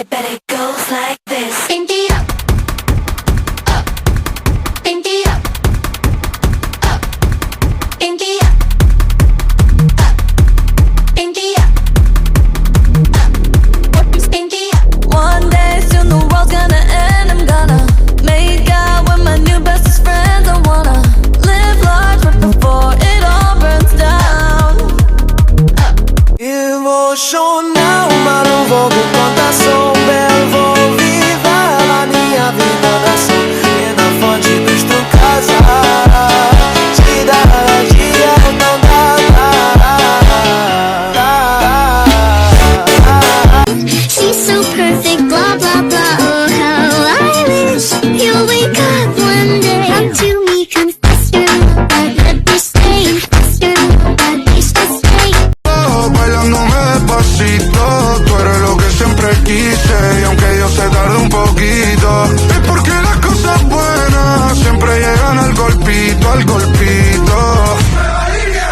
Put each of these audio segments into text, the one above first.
bet it goes like this. Pinky up, up, pinky up, up, pinky up, up, pinky up, up, pinky up. One day soon the world's gonna end. I'm gonna make out with my new bestest friends. I wanna live large right before it all burns down. Emocional, mas não vou por conta sombra. Vou viver a minha vida da som. E na fonte dos tu casa. Te dá dia, não dá. She's so perfect, blah blah blah. Oh how I wish you'll wake up one day. Come to me, confess your love, but let me stay. Confess your love, but please just stay. Bailándome despacito, tú eres lo que siempre quise. Y aunque yo se tarde un poquito, es porque las cosas buenas siempre llegan al golpito, al golpito.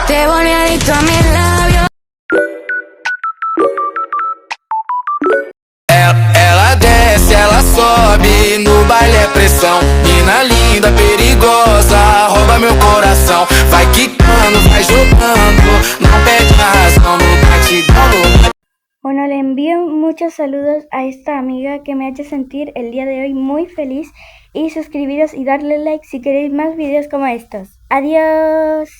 Te volví adicto a mis labios. Ela desce, ela sobe, no baile é pressão. Mina linda, perigosa, rouba meu coração. Vai quicando, vai jogando, não perde a razão, no batidão, no... Bueno, le envío muchos saludos a esta amiga que me ha hecho sentir el día de hoy muy feliz y suscribiros y darle like si queréis más videos como estos. ¡Adiós!